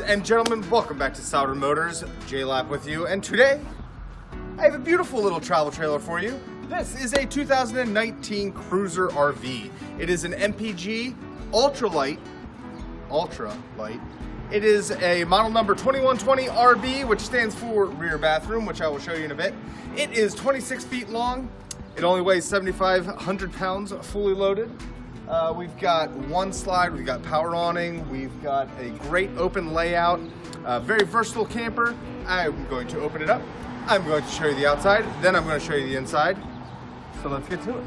and gentlemen, welcome back to Souder Motors. J-Lap with you, and today I have a beautiful little travel trailer for you. This is a 2019 Cruiser RV. It is an MPG Ultra-Lite. It is a model number 2120 RB, which stands for rear bathroom, which I will show you in a bit. It is 26 feet long. It only weighs 7,500 pounds fully loaded. We've got one slide, we've got power awning, we've got a great open layout, very versatile camper. I'm going to open it up. I'm going to show you the outside, then I'm going to show you the inside. So let's get to it.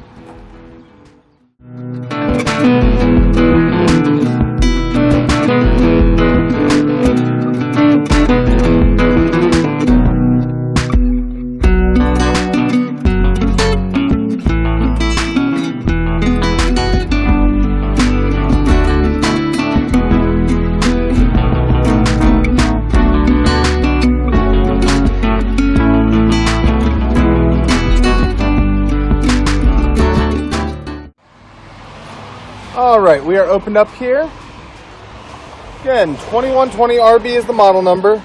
Alright, we are opened up here. Again, 2120 RB is the model number.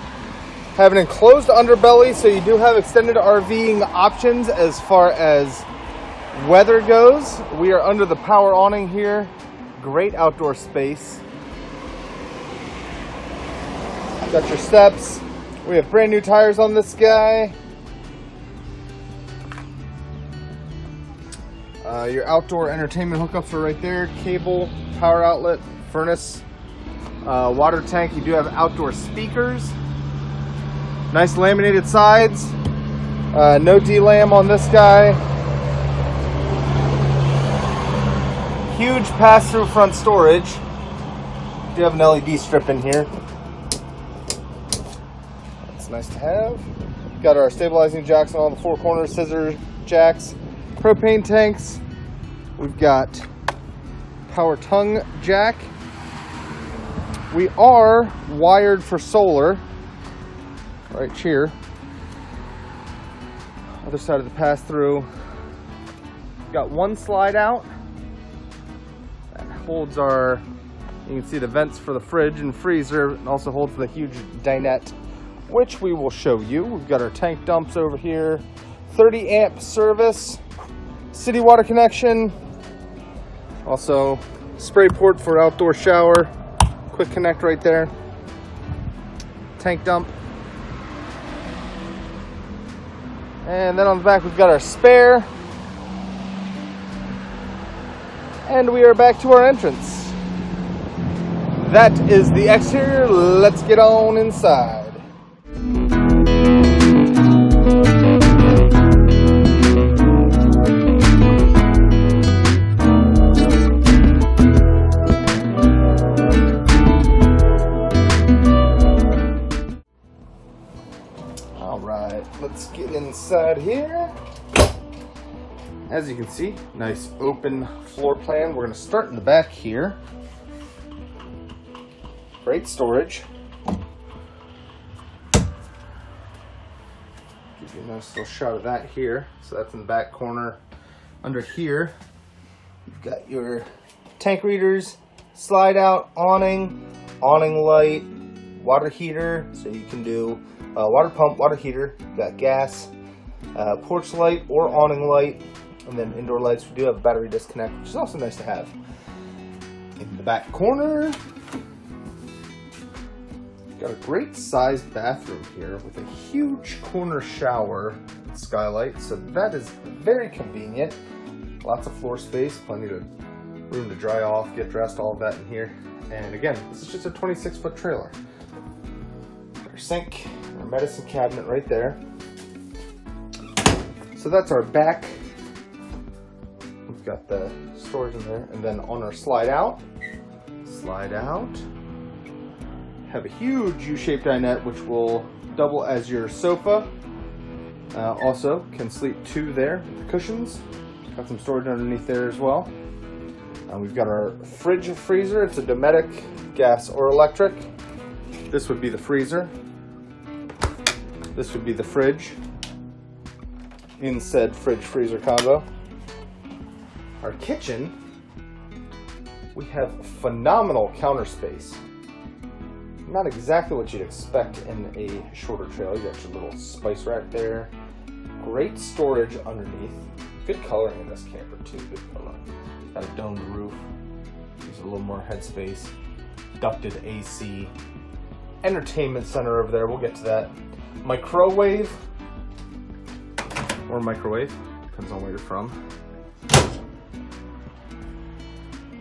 Have an enclosed underbelly, so you do have extended RVing options as far as weather goes. We are under the power awning here. Great outdoor space. Got your steps. We have brand new tires on this guy. Your outdoor entertainment hookups are right there. Cable, power outlet, furnace, water tank. You do have outdoor speakers. Nice laminated sides. No D-lam on this guy. Huge pass-through front storage. Do have an LED strip in here. That's nice to have. Got our stabilizing jacks on all the four corners, scissor jacks, propane tanks. We've got power tongue jack. We are wired for solar right here. Other side of the pass-through. Got one slide out that holds our, you can see the vents for the fridge and freezer, and also holds the huge dinette, which we will show you. We've got our tank dumps over here, 30 amp service, city water connection. Also, spray port for outdoor shower. Quick connect right there. Tank dump. And then on the back, we've got our spare. And we are back to our entrance. That is the exterior. Let's get on inside. Let's get inside here. As you can see, nice open floor plan. We're going to start in the back here. Great storage. Give you a nice little shot of that here. So that's in the back corner. Under here, you've got your tank readers, slide out, awning light, water heater, so you can do water pump, water heater, got gas, porch light or awning light, and then indoor lights. We do have a battery disconnect, which is also nice to have. In the back corner, got a great sized bathroom here with a huge corner shower and skylight, so that is very convenient. Lots of floor space, plenty of room to dry off, get dressed, all of that in here. And again, this is just a 26-foot trailer. Got our sink, our medicine cabinet right there. So that's our back. We've got the storage in there, and then on our slide out, have a huge U-shaped dinette which will double as your sofa. Also can sleep two there with the cushions. Got some storage underneath there as well. We've got our fridge and freezer. It's a Dometic, gas or electric. This would be the freezer. This would be the fridge in said fridge-freezer combo. Our kitchen, we have phenomenal counter space. not exactly what you'd expect in a shorter trailer. You got your little spice rack there. Great storage underneath. Good coloring in this camper too. Good coloring. Got a domed roof. Gives it a little more headspace. Ducted AC. Entertainment center over there. We'll get to that. Microwave. Or microwave. Depends on where you're from.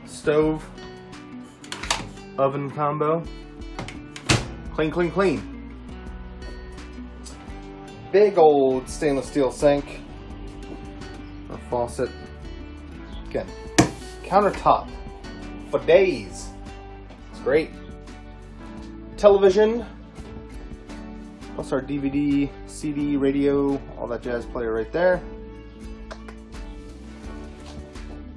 Stove. Oven combo. Clean, clean, clean. Big old stainless steel sink. Or faucet. Again, countertop for days. It's great. Television. Plus our DVD, CD, radio, all that jazz player right there.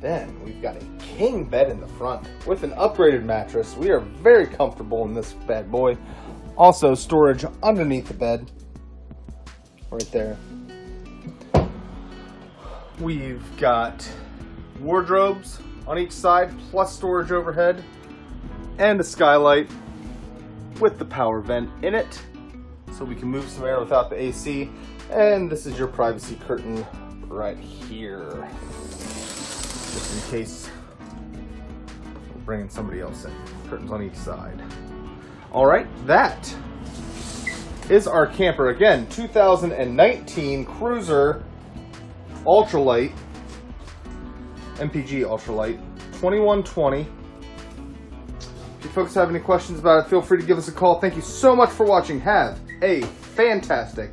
Then we've got a king bed in the front with an upgraded mattress. We are very comfortable in this bad boy. Also storage underneath the bed. Right there. We've got wardrobes on each side, plus storage overhead, and a skylight with the power vent in it, so we can move some air without the AC. And this is your privacy curtain right here, just in case we're bringing somebody else in. Curtains on each side. All right, that is our camper. Again, 2019 Cruiser Ultra-Lite, MPG Ultra-Lite, 2120. If you folks have any questions about it, feel free to give us a call. Thank you so much for watching. Have a fantastic